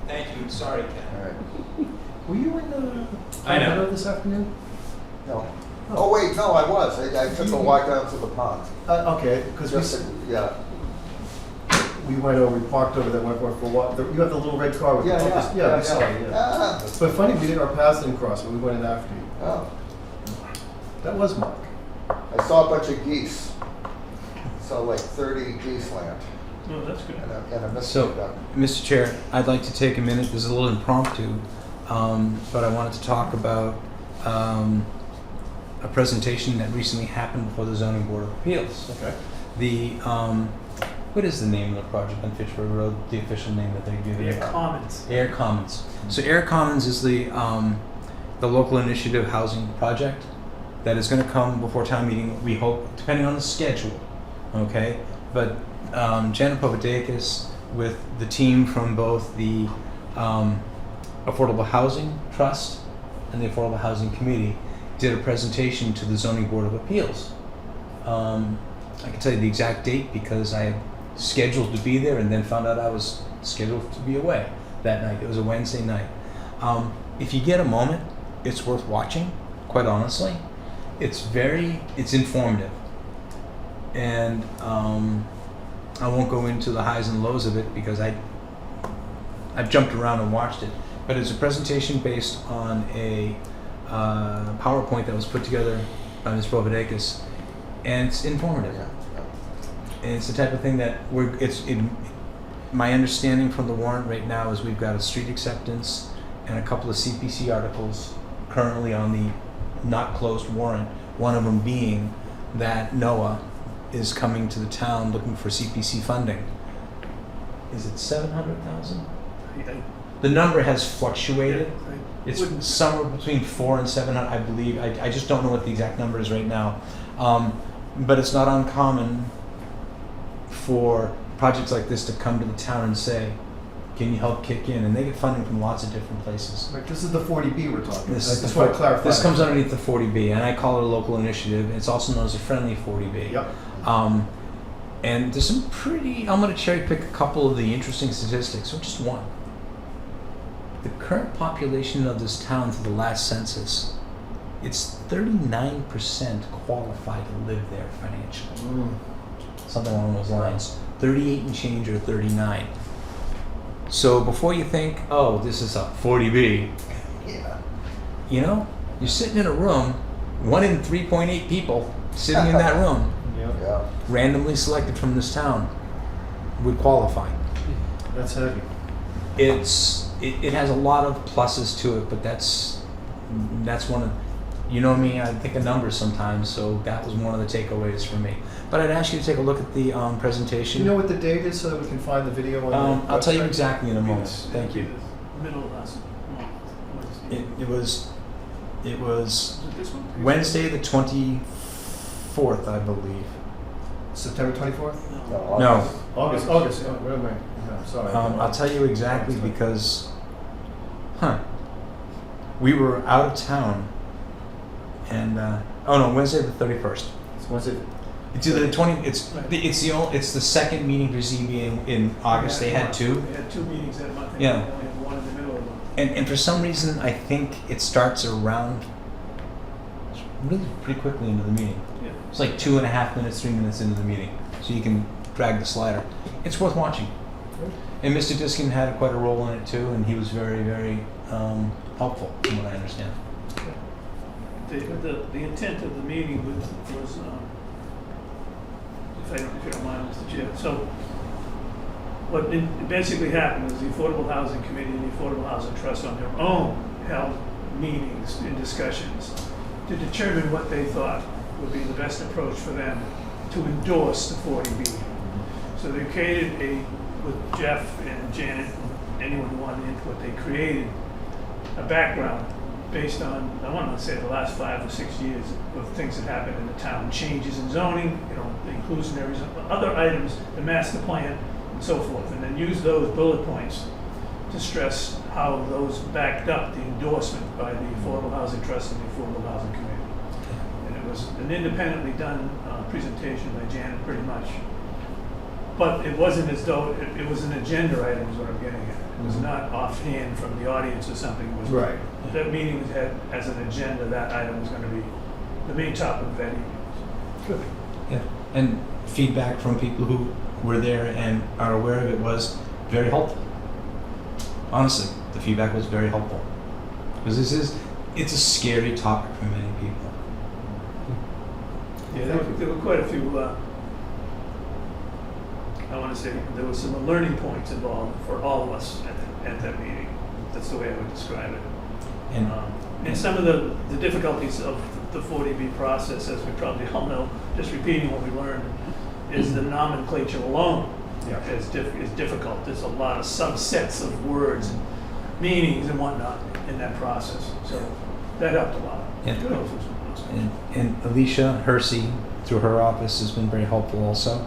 Thank you. Sorry, Ken. All right. Were you in the I know. Colorado this afternoon? No. Oh, wait, no, I was. I took a walk down to the pond. Okay, because Just, yeah. we went over, we parked over there, went for a walk. You have the little red car with the focus. Yeah, we saw it, yeah. Ah, But funny, our paths didn't cross, but we went in after you. oh. That was Mark. I saw a bunch of geese. Saw like 30 geese land No, that's good. and a mystery So, duck. Mr. Chair, I'd like to take a minute. This is a little impromptu, but I wanted to talk about a presentation that recently happened before the Zoning Board of Appeals. Okay. The what is the name of the project on Fitchburg Road? The official name that they give The it? comments. Air Commons. So Air Commons is the local initiative housing project that is going to come before town meeting. We hope, depending on the schedule. Okay, but Janet Papadakis with the team from both the Affordable Housing Trust and the Affordable Housing Committee did a presentation to the Zoning Board of Appeals. I can tell you the exact date because I had scheduled to be there and then found out I was scheduled to be away that night. It was a Wednesday night. If you get a moment, it's worth watching, quite honestly. It's informative. And I won't go into the highs and lows of it because I've jumped around and watched it. But it's a presentation based on a PowerPoint that was put together by Ms. Provodakis, and it's informative. Yeah. And it's the type of thing that my understanding from the warrant right now is we've got a street acceptance and a couple of CPC articles currently on the not closed warrant. One of them being that NOAA is coming to the town looking for CPC funding. Is it 700,000? The number has fluctuated. It's somewhere between 400 and 700, I believe. I just don't know what the exact number is right now. But it's not uncommon for projects like this to come to the town and say, can you help kick in? And they get funding from lots of different places. Right, this is the 40B we're talking. This I is just the want to clarify. This that. comes underneath the 40B, and I call it a local initiative. It's also known as a friendly 40B. Yep. And there's some I'm going to cherry pick a couple of the interesting statistics, or just one. The current population of this town for the last census, it's 39% qualified to live there financially. something along those lines. 38 and change or 39. So before you think, oh, this is a 40B, Yeah. you know, you're sitting in a room, 1 in 3.8 people sitting in that room, Yeah. randomly randomly selected from this town, would qualify. That's heavy. It has a lot of pluses to it, but that's one of, you know me, I think of numbers sometimes, so that was one of the takeaways for me. But I'd ask you to take a look at the Do presentation. you know what the date is so that we can find the video on the I'll tell you website? exactly in a moment. It's- Thank you. Middle of last month. Wednesday. It was Is it this one? Wednesday the 24th, I believe. September 24th? No. No. August, yeah, where am I? Yeah, sorry. I'll tell you exactly because, we were out of town, and Wednesday the 31st. It's Wednesday. It's either the 20. It's Right. it's the second meeting for ZBA in August. They had two, They had 2 meetings that month. and Yeah. they only had one in the middle of them. and for some reason I think it starts around really pretty quickly into the meeting. Yeah. It's like 2.5 minutes, 3 minutes into the meeting, so you can drag the slider. It's worth watching. And Mr. Diskin had quite a role in it too, and he was very, very helpful, from what I understand. The intent of the meeting was if you don't mind, Mr. Chair. So what basically happened was the Affordable Housing Committee and the Affordable Housing Trust on their own held meetings and discussions to determine what they thought would be the best approach for them to endorse the 40B. So they created with Jeff and Janet, and anyone who wanted input, they created a background based on, I want to say, the last 5 or 6 years of things that happened in the town, changes in zoning, the inclusionaries, other items, the master plan, and so forth, and then use those bullet points to stress how those backed up the endorsement by the Affordable Housing Trust and the Affordable Housing Committee. And it was an independently done presentation by Janet, pretty much. But it wasn't as though it was an agenda item, is what I'm getting at. It was not offhand from the audience or something. It was Right. That meeting had as an agenda, that item was going to be the main topic of that evening. Good. Yeah, and feedback from people who were there and are aware of it was very helpful. Honestly, the feedback was very helpful. Because it's a scary topic for many people. Yeah, there were quite a few, I want to say, there were some learning points involved for all of us at that meeting. That's the way I would describe it. And some of the difficulties of the 40B process, as we probably all know, just repeating what we learned, is the nomenclature alone Yeah. is difficult. There's a lot of subsets of words and meanings and whatnot in that process. So that helped a lot. Yeah. Kudos to those guys. And Alicia Hersey, through her office, has been very helpful also.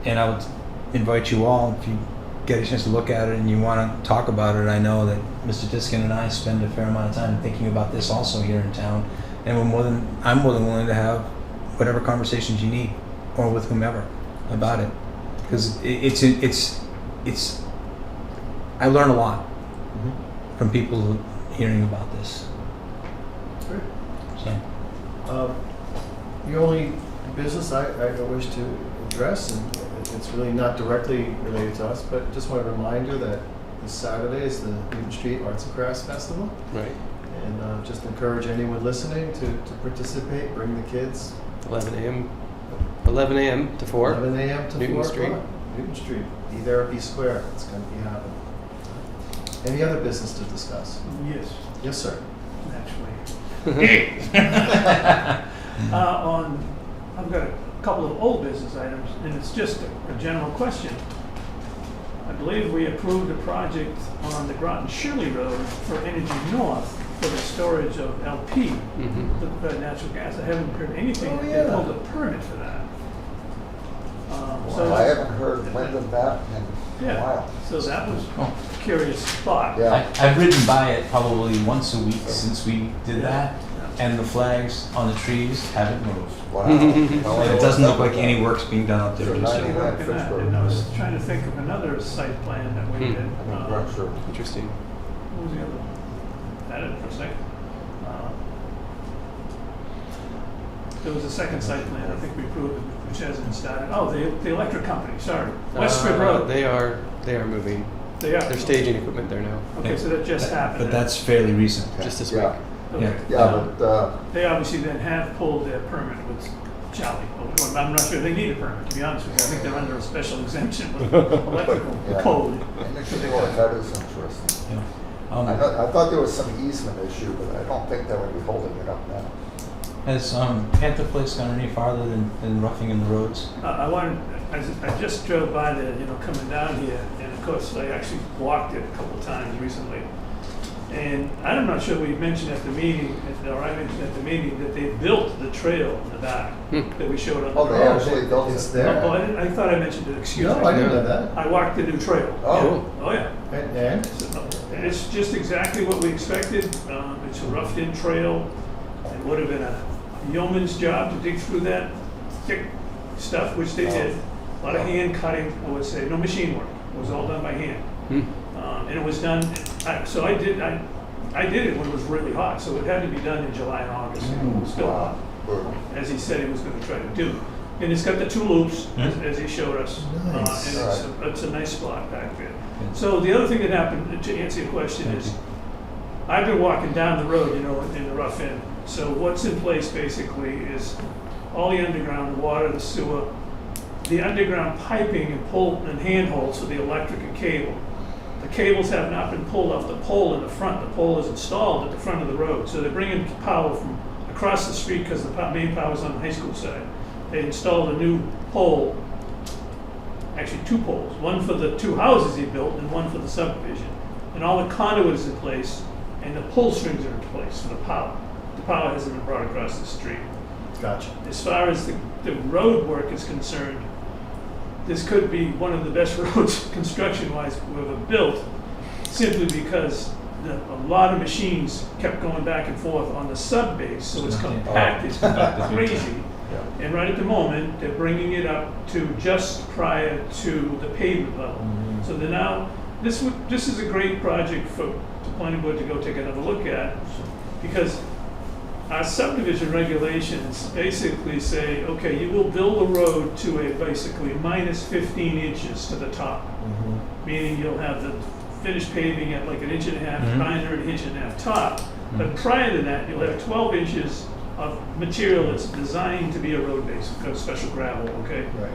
And I would invite you all, if you get a chance to look at it and you want to talk about it. I know that Mr. Diskin and I spend a fair amount of time thinking about this also here in town, and I'm more than willing to have whatever conversations you need, or with whomever, about it, because it's I learn a lot from people hearing about this. Great. So The only business I wish to address, and it's really not directly related to us, but just want to remind you that this Saturday is the Newton Street Arts and Crafts Festival. Right. And just encourage anyone listening to participate, bring the kids. 11 a.m. 11 a.m. to 4. 11 a.m. to Newton 4 Street. o'clock. Newton Street. Be there at B Square. It's going to be happening. Any other business to discuss? Yes, Yes, sir. naturally. I've got a couple of old business items, and it's just a general question. I believe we approved a project on the Groton Shirley Road for Energy North for the storage of LP, Mhm. liquefied natural gas. I haven't heard anything. Oh, They yeah. pulled a permit for that. Well, I haven't heard wind of that in a Yeah, while. so that was Oh. a curious thought. Yeah. I've ridden by it probably once a week since we did that, and the flags on the trees haven't moved. Wow. And it doesn't look like any work's being done out there. Sure, just not yet. even. Working that, and I was trying to think of another site plan that we Hmm. did. I'm not sure. Interesting. What was the other one? Had it for a second. There was a second site plan, I think we approved it, which hasn't been started. Oh, the electric company, sorry. West Strip Road. They are moving. They are. They're staging equipment there now, Okay, so that just happened. But that's fairly recent. just this week. Yeah, Okay. yeah, but, They obviously then have pulled their permit with Charlie. I'm not sure they need a permit, to be honest with you. I think they're under a special exemption with electrical Yeah. code. that is interesting. Yeah. I thought there was some easement issue, but I don't think that would be holding it up now. Has Panther Place gone any farther than roughing in the roads? I just drove by there, coming down here, and of course, I actually walked it a couple of times recently. And I'm not sure we mentioned at the meeting, or I mentioned at the meeting, that they built the trail in the back that we showed on the Oh, they road. actually built It's it. there. Oh, I thought I mentioned it, excuse me. No, I didn't know that. I walked the new trail. Oh. Yeah. Oh, yeah. And? And it's just exactly what we expected. It's a roughed-in trail. It would have been a yeoman's job to dig through that thick stuff, which they did. A lot of hand cutting, I would say, no machine work. It was all done by hand. And it was done, so I did it when it was really hot, so it had to be done in July and August. It was still hot, as he said he was going to try to do. And it's got the two loops, as he showed us. Nice. And it's a nice spot back there. So the other thing that happened, to answer your question, is I've been walking down the road, in the rough end. So what's in place basically is all the underground, the water, the sewer, the underground piping and pull and handholds for the electric and cable. The cables have not been pulled off the pole in the front. The pole is installed at the front of the road. So they're bringing power from across the street because the main power is on the high school side. They installed a new pole, actually two poles, one for the two houses he built and one for the subdivision. And all the conduit is in place and the pull strings are in place for the power. The power hasn't been brought across the street. Gotcha. As far as the road work is concerned, this could be one of the best roads construction-wise we've ever built, simply because a lot of machines kept going back and forth on the sub base, so it's compact, it's crazy. And right at the moment, they're bringing it up to just prior to the pavement level. So they're now, this is a great project for the planning board to go take another look at, because our subdivision regulations basically say, okay, you will build a road to a basically minus 15 inches to the top. Meaning you'll have the finished paving at like 1.5 inches, binder, 1.5 inches top. But prior to that, you'll have 12 inches of material that's designed to be a road base, special gravel, okay? Right.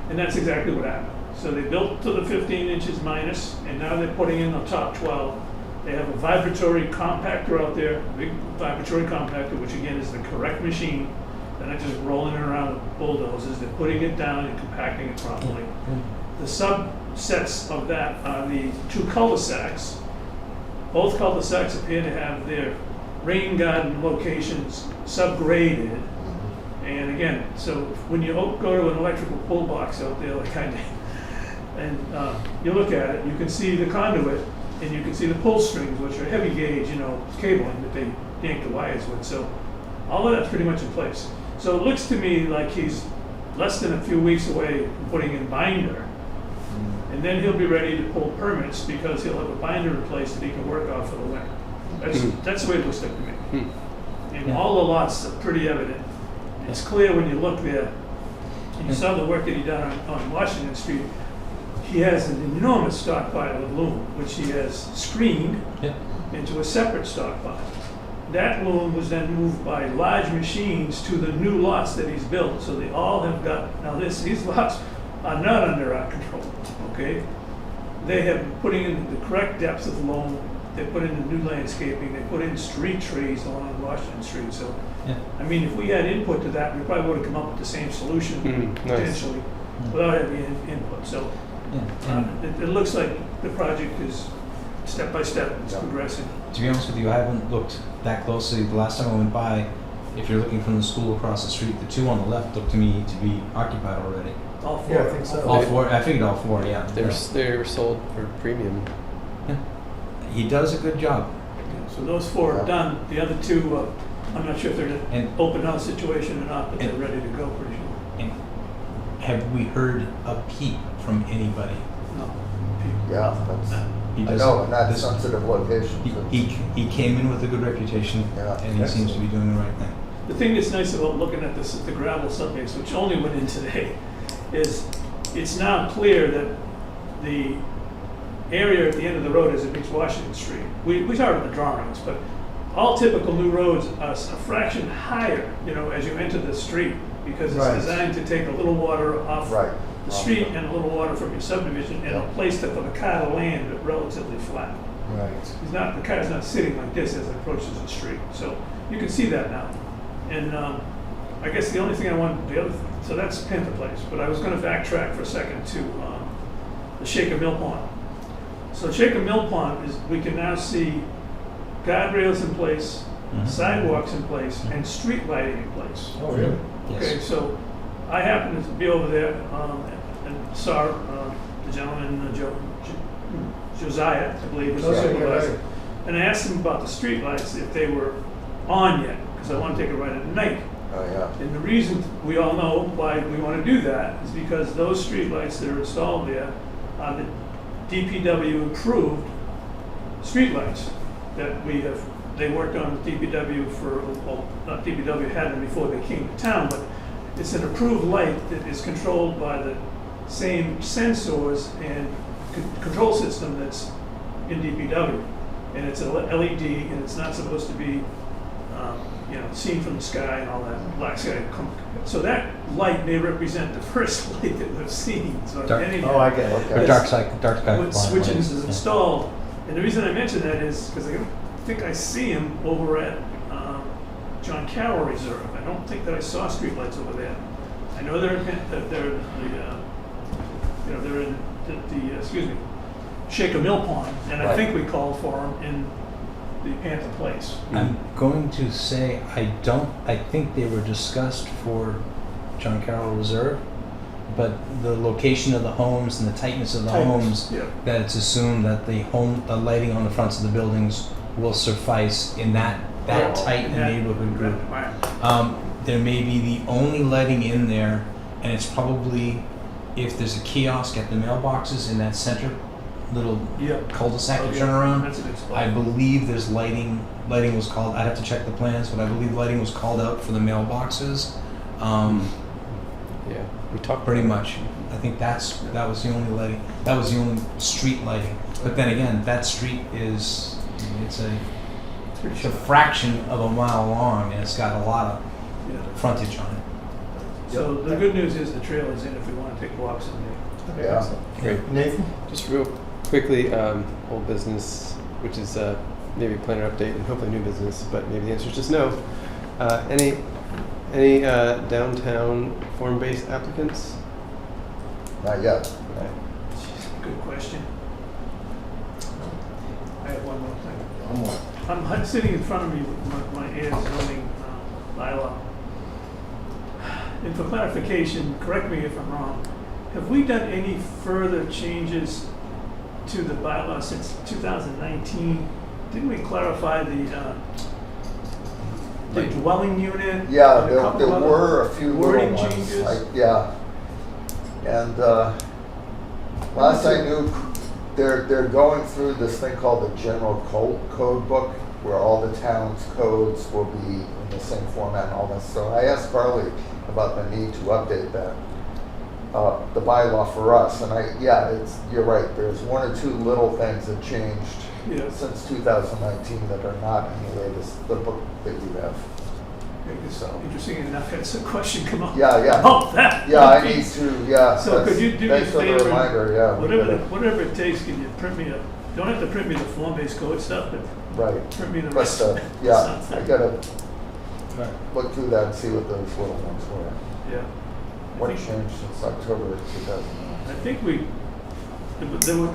And that's exactly what happened. So they built to the 15 inches minus, and now they're putting in the top 12. They have a vibratory compactor out there, a big vibratory compactor, which again is the correct machine. They're not just rolling it around with bulldozers, they're putting it down and compacting it properly. The subsets of that are the two cul-de-sacs. Both cul-de-sacs appear to have their rain garden locations subgraded. And again, so when you go to an electrical pull box out there, like I did, and you look at it, you can see the conduit, and you can see the pull strings, which are heavy gauge, cabling that they yank the wires with. So all of that's pretty much in place. So it looks to me like he's less than a few weeks away from putting in binder. And then he'll be ready to pull permits because he'll have a binder in place that he can work off for the winter. That's the way it looks like to me. And all the lots are pretty evident. It's clear when you look there. And you saw the work that he done on Washington Street. He has an enormous stockpile of loom, which he has screened into a separate stockpile. That loom was then moved by large machines to the new lots that he's built. So they all have got, now these lots are not under our control, okay? They have been putting in the correct depth of loam. They put in the new landscaping. They put in street trees along Washington Street. So, I mean, if we had input to that, we probably would have come up with the same solution potentially without having input. So it looks like the project is step by step, it's progressing. To be honest with you, I haven't looked that closely. The last time I went by, if you're looking from the school across the street, the two on the left look to me to be occupied already. All four. Yeah, I think so. All four, I figured all four, yeah. They're sold for premium. He does a good job. So those four are done. The other two, I'm not sure if they're in And- an open house situation or not, but they're ready to go pretty sure. And have we heard a peep from anybody? No. Yeah, that's, He I does know, in that this- sensitive location. He came in with a good reputation, Yeah. and he seems to be doing the right thing. the thing that's nice about looking at this, the gravel subbase, which only went in today, is it's now clear that the area at the end of the road as it meets Washington Street, we started the drawings, but all typical new roads are a fraction higher, you know, as you enter the street, because it's Right. designed to take a little water off Right. the street and a little water from your subdivision and Yeah. place it for the car to land relatively flat. Right. The car's not sitting like this as it approaches the street, so you can see that now. And I guess the only thing I wanted, so that's Panther Place, but I was gonna backtrack for a second to the Shaker Mill Pond. So Shaker Mill Pond is, we can now see guardrails in place, sidewalks in place, and street lighting in place. Oh, really? Okay, Yes. so I happened to be over there and saw the gentleman, Josiah, I believe, was the Josiah, yeah, supervisor. right. And I asked him about the streetlights, if they were on yet, because I want to take a ride at night. Oh, yeah. And the reason we all know why we want to do that is because those streetlights that are installed there are the DPW approved streetlights that we have, they worked on with DPW for, well, not DPW had them before they came to town, but it's an approved light that is controlled by the same sensors and control system that's in DPW. And it's a LED and it's not supposed to be, you know, seen from the sky and all that black sky. So that light may represent the first light that we've seen. So Dark- any- Oh, I get it. Okay. Or dark sky when blind switches lights, is yeah. installed. And the reason I mention that is because I think I see him over at John Carroll Reserve. I don't think that I saw streetlights over there. I know they're in, they're in the excuse me, Shaker Mill Pond, and I Right. think we called for them in the Panther Place. I'm going to say I think they were discussed for John Carroll Reserve, but the location of the homes and the tightness of the homes, Yeah. that it's assumed that the lighting on the fronts of the buildings will suffice in that Yeah. tight In that neighborhood group. environment. There may be the only lighting in there, and it's probably if there's a kiosk at the mailboxes in that center little Yep. cul-de-sac you Okay. turn around. That's a good spot. I believe there's lighting. Lighting was called. I'd have to check the plans, but I believe lighting was called out for the mailboxes. Yeah, we talked. Pretty much. I think that was the only lighting. That was the only street lighting. But then again, that street is it's a fraction of a mile long, and it's got a lot of Yeah. frontage on it. So the good news is the trail is in if we want to take walks in there. Okay, Yeah. excellent. Great. Nathan? Just real quickly, old business, which is maybe a planner update and hopefully new business, but maybe the answer is just no. Any downtown form-based applicants? Not yet. Okay. Good question. I have one more thing. One more. I'm sitting in front of me with my Ayer zoning bylaw. And for clarification, correct me if I'm wrong, have we done any further changes to the bylaw since 2019? Didn't we clarify the dwelling unit? Yeah, and a couple there other were a few little wording ones. changes? Yeah. And last I knew, they're going through this thing called the general code book, where all the town's codes will be in the same format and all that. So I asked Carly about the need to update that, the bylaw for us. And you're right, there's one or two little things that changed Yeah. since 2019 that are not in the latest, the book that you have. Because So. interesting enough, that's a question come up. Yeah. About that. Yeah, I need to, yeah. So could you do me a Thanks for the favor? reminder, yeah. we gotta- Whatever it takes, can you print me don't have to print me the form-based code stuff, but Right. print me the But, rest. yeah, Something. I gotta Right. look through that and see what those little ones were. Yeah. What I think- changed since October 2009? I think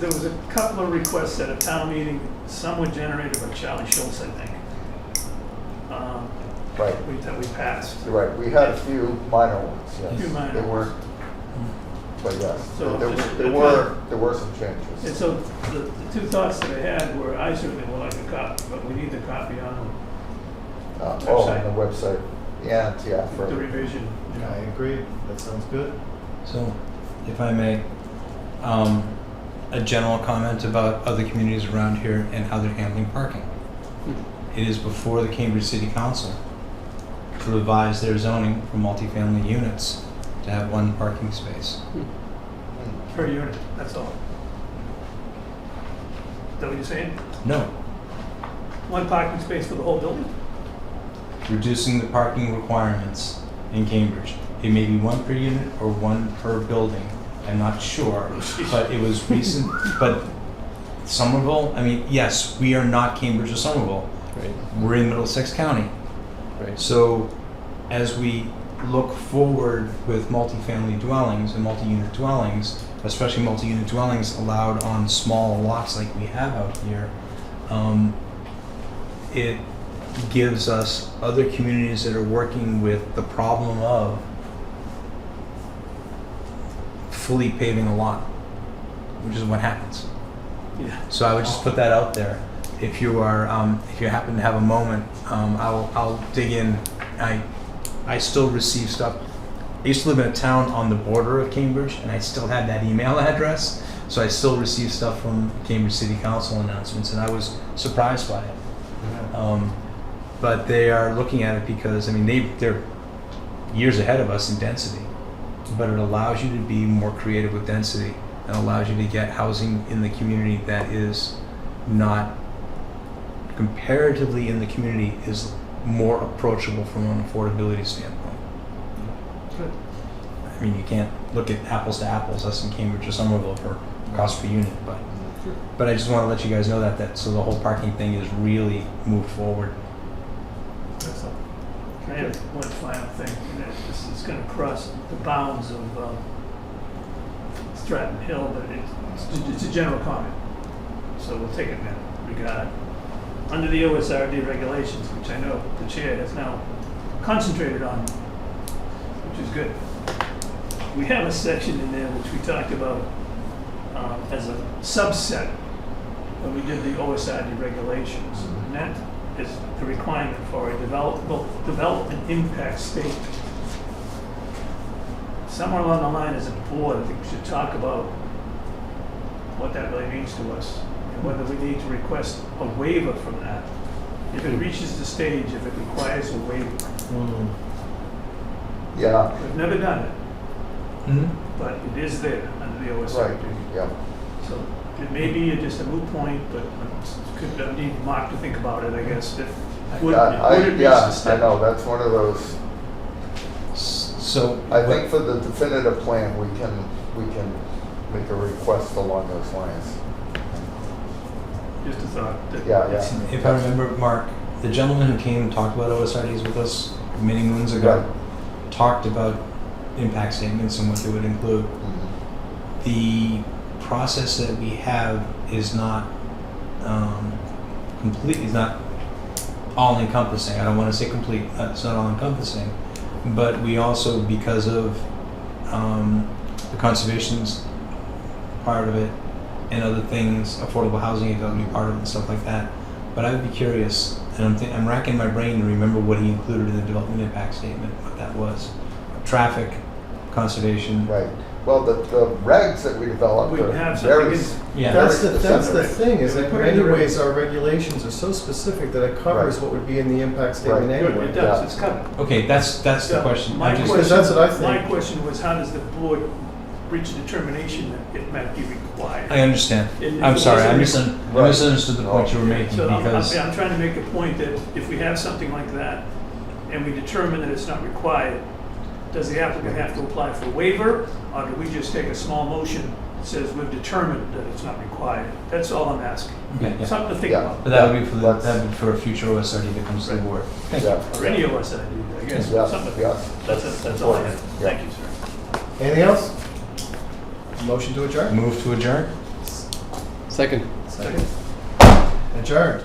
there was a couple of requests at a town meeting, some were generated by Charlie Schultz, I think. Right, That we passed. you're right. We had a few minor ones, yes. Few minor They weren't, but yes, So just- there were some changes. And so the two thoughts that I had were, I certainly would like a copy, but we need the copy on On website. the website, and, yeah, for, the revision. you know. I agree. That sounds good. So, if I may, a general comment about other communities around here and how they're handling parking. It is before the Cambridge City Council to revise their zoning for multifamily units to have one parking space. Per unit, that's all. Is that what you're saying? No, One parking space for the whole building? reducing the parking requirements in Cambridge. It may be one per unit or one per building. I'm not sure, but it was recent. But Somerville, I mean, yes, we are not Cambridge or Somerville. Right, We're in Middlesex County. right. So as we look forward with multifamily dwellings and multi-unit dwellings, especially multi-unit dwellings allowed on small lots like we have out here, it gives us other communities that are working with the problem of fully paving a lot, which is what happens. Yeah. So I would just put that out there. If you are, if you happen to have a moment, I'll dig in. I still receive stuff. I used to live in a town on the border of Cambridge, and I still had that email address. So I still receive stuff from Cambridge City Council announcements, and I was surprised by it. But they are looking at it because, I mean, they're years ahead of us in density. But it allows you to be more creative with density and allows you to get housing in the community that is not comparatively in the community is more approachable from an affordability standpoint. Good. I mean, you can't look at apples to apples, us in Cambridge or Somerville for cost per unit, but I just want to let you guys know that so the whole parking thing is really moved forward. Excellent. Can I have one final thing? And this is going to cross the bounds of Stratton Hill, but it's a general comment. So we'll take it in that regard. Under the OSRD regulations, which I know the chair has now concentrated on, which is good. We have a section in there which we talked about as a subset when we did the OSRD regulations. And that is the requirement for a development impact statement. Somewhere along the line as a board, I think we should talk about what that really means to us and whether we need to request a waiver from that. If it reaches the stage, if it requires a waiver. Yeah, We've never done it, Mm-hmm. but it is there under the OSRD. right, yeah. So it may be just a moot point, but could need Mark to think about it, I guess. Would it reach the Yeah, I step? know, that's one of those, So I think for the definitive plan, we can make a request along those lines. Just a thought. that Yeah, it's- yeah. if I remember, Mark, the gentleman who came and talked about OSRDs with us many moons ago Right. talked about impact statements and what they would include. Mhm. The process that we have is not complete, is not all encompassing. I don't want to say complete, it's not all encompassing. But we also, because of the conservation's part of it and other things, affordable housing is going to be part of it and stuff like that. But I would be curious, and I'm racking my brain to remember what he included in the development impact statement, what that was. Traffic, conservation. Right, well, the regs that we developed We are have something very, in- Yeah. That's the specific. thing, is that in Put it in many the ways, our regulations are so specific that it covers Right. what would be in the impact statement Right. Good, anyway. it does, Yeah. it's covered. Okay, that's the question. My I just- Because question, that's what I think. my question was, how does the board reach a determination that it might be required? I understand. And I'm if it sorry, I wasn't- Right. misunderstood the point you were making So because. I'm trying to make a point that if we have something like that and we determine that it's not required, does the applicant have to apply for a waiver, or do we just take a small motion that says we've determined that it's not required? That's all I'm asking. Okay, yeah. Something to think Yeah. about. But that would be for Let's- that would be for a future OSRD that comes to the board. Thank you. yeah. Or any of us, I guess. Yes, Something. yes. That's all I have. Yeah. Thank you, sir. Anything else? Motion to adjourn? Move to adjourn? Second. Second. Adjourned.